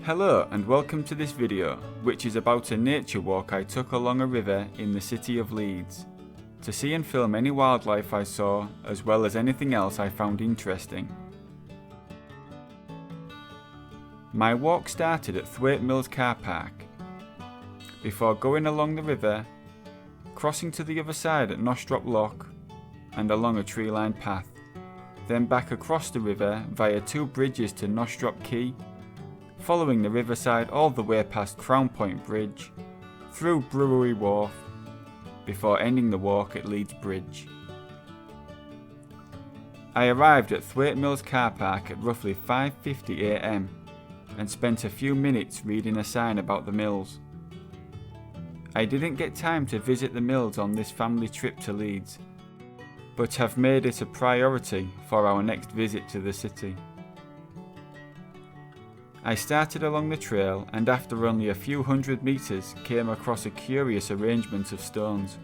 Hello and welcome to this video, which is about a nature walk I took along a river in the city of Leeds, to see and film any wildlife I saw as well as anything else I found interesting. My walk started at Thwaite Mills car park, before going along the river, crossing to the other side at Nostrop Lock and along a tree-lined path, then back across the river via two bridges to Nostrop Quay, following the riverside all the way past Crown Point Bridge, through Brewery Wharf, before ending the walk at Leeds Bridge. I arrived at Thwaite Mills car park at roughly 5:50 AM and spent a few minutes reading a sign about the mills. I didn't get time to visit the mills on this family trip to Leeds, but have made it a priority for our next visit to the city. I started along the trail and after only a few hundred metres came across a curious arrangement of stones.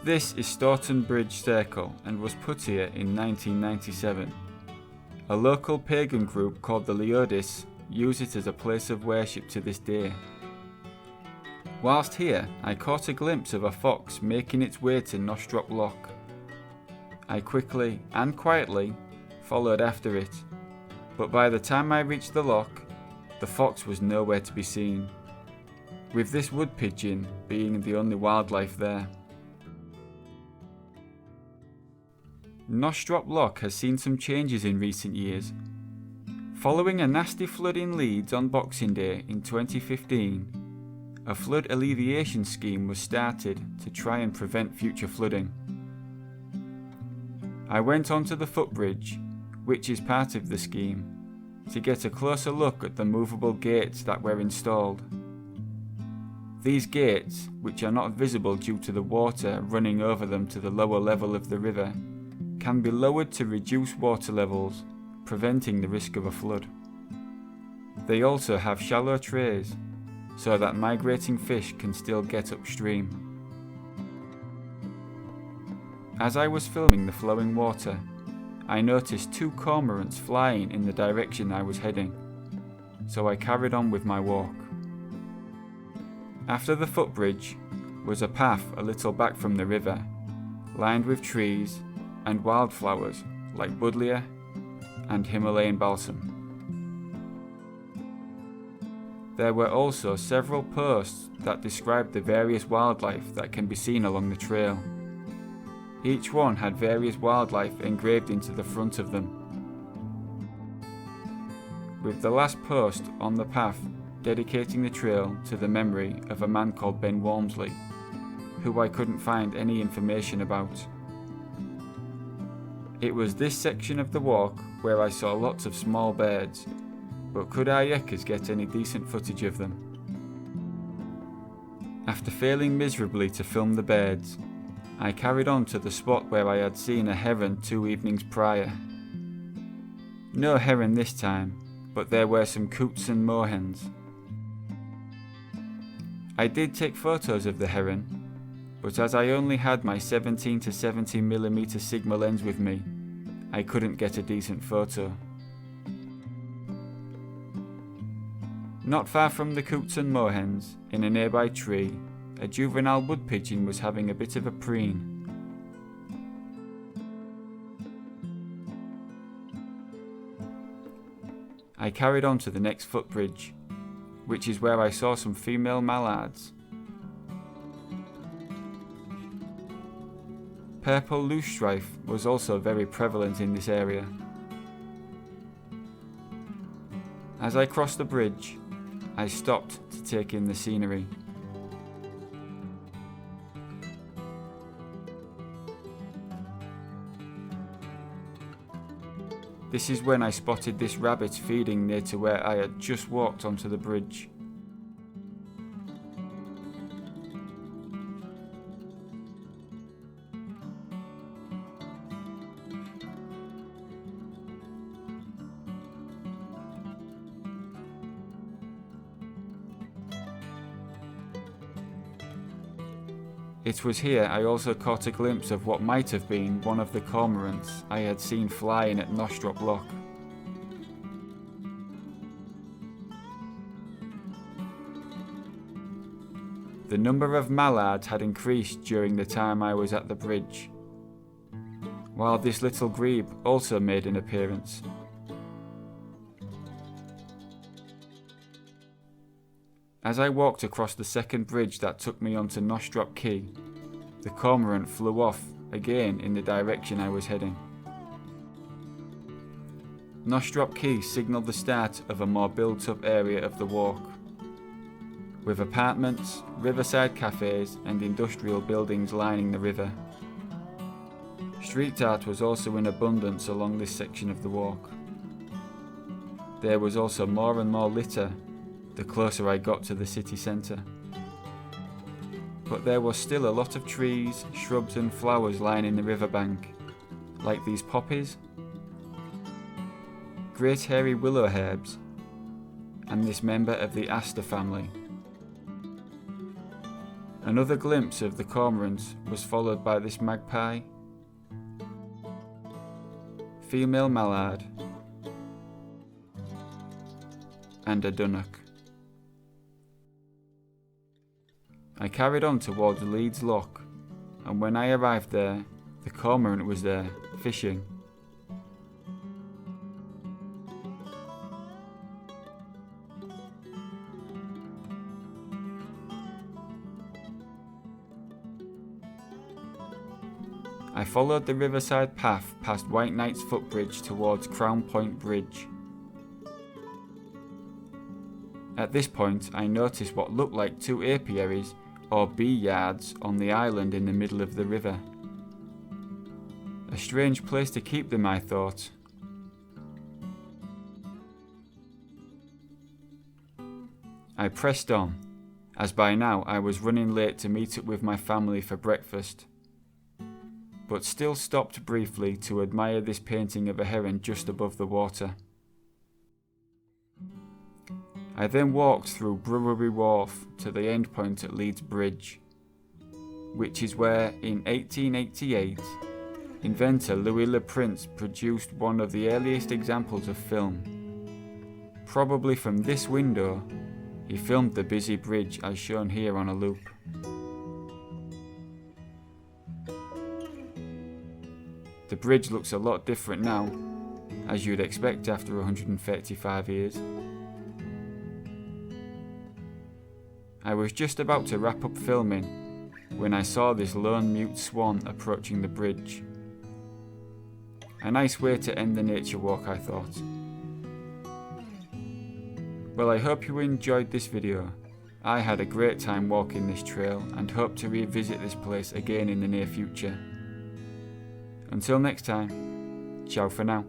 This is Staunton Bridge Circle and was put here in 1997. A local pagan group called the Leodis use it as a place of worship to this day. Whilst here, I caught a glimpse of a fox making its way to Nostrop Lock. I quickly and quietly followed after it, but by the time I reached the lock, the fox was nowhere to be seen, with this wood pigeon being the only wildlife there. Nostrop Lock has seen some changes in recent years. Following a nasty flood in Leeds on Boxing Day in 2015, a flood alleviation scheme was started to try and prevent future flooding. I went onto the footbridge, which is part of the scheme, to get a closer look at the movable gates that were installed. These gates, which are not visible due to the water running over them to the lower level of the river, can be lowered to reduce water levels, preventing the risk of a flood. They also have shallow trays, so that migrating fish can still get upstream. As I was filming the flowing water, I noticed two cormorants flying in the direction I was heading, so I carried on with my walk. After the footbridge was a path a little back from the river, lined with trees and wildflowers like buddleia and Himalayan balsam. There were also several posts that described the various wildlife that can be seen along the trail. Each one had various wildlife engraved into the front of them, with the last post on the path dedicating the trail to the memory of a man called Ben Walmsley, who I couldn't find any information about. It was this section of the walk where I saw lots of small birds, but could Aire get any decent footage of them? After failing miserably to film the birds, I carried on to the spot where I had seen a heron 2 evenings prior. No heron this time, but there were some coots and moorhens. I did take photos of the heron, but as I only had my 17 to 70mm Sigma lens with me, I couldn't get a decent photo. Not far from the coots and moorhens, in a nearby tree, a juvenile wood pigeon was having a bit of a preen. I carried on to the next footbridge, which is where I saw some female mallards. Purple loosestrife was also very prevalent in this area. As I crossed the bridge, I stopped to take in the scenery. This is when I spotted this rabbit feeding near to where I had just walked onto the bridge. It was here I also caught a glimpse of what might have been one of the cormorants I had seen flying at Nostrop Lock. The number of mallards had increased during the time I was at the bridge, while this little grebe also made an appearance. As I walked across the second bridge that took me onto Nostrop Quay, the cormorant flew off again in the direction I was heading. Nostrop Quay signalled the start of a more built-up area of the walk, with apartments, riverside cafes and industrial buildings lining the river. Street art was also in abundance along this section of the walk. There was also more and more litter the closer I got to the city centre. But there was still a lot of trees, shrubs and flowers lining the riverbank, like these poppies, great hairy willow herbs, and this member of the aster family. Another glimpse of the cormorants was followed by this magpie, female mallard, and a dunnock. I carried on towards Leeds Loch, and when I arrived there, the cormorant was there, fishing. I followed the riverside path past White Knight's Footbridge towards Crown Point Bridge. At this point, I noticed what looked like two apiaries or bee yards on the island in the middle of the river. A strange place to keep them, I thought. I pressed on, as by now I was running late to meet up with my family for breakfast, but still stopped briefly to admire this painting of a heron just above the water. I then walked through Brewery Wharf to the end point at Leeds Bridge, which is where, in 1888, inventor Louis Le Prince produced one of the earliest examples of film. Probably from this window, he filmed the busy bridge as shown here on a loop. The bridge looks a lot different now, as you'd expect after 135 years. I was just about to wrap up filming when I saw this lone mute swan approaching the bridge. A nice way to end the nature walk, I thought. Well, I hope you enjoyed this video. I had a great time walking this trail and hope to revisit this place again in the near future. Until next time, ciao for now.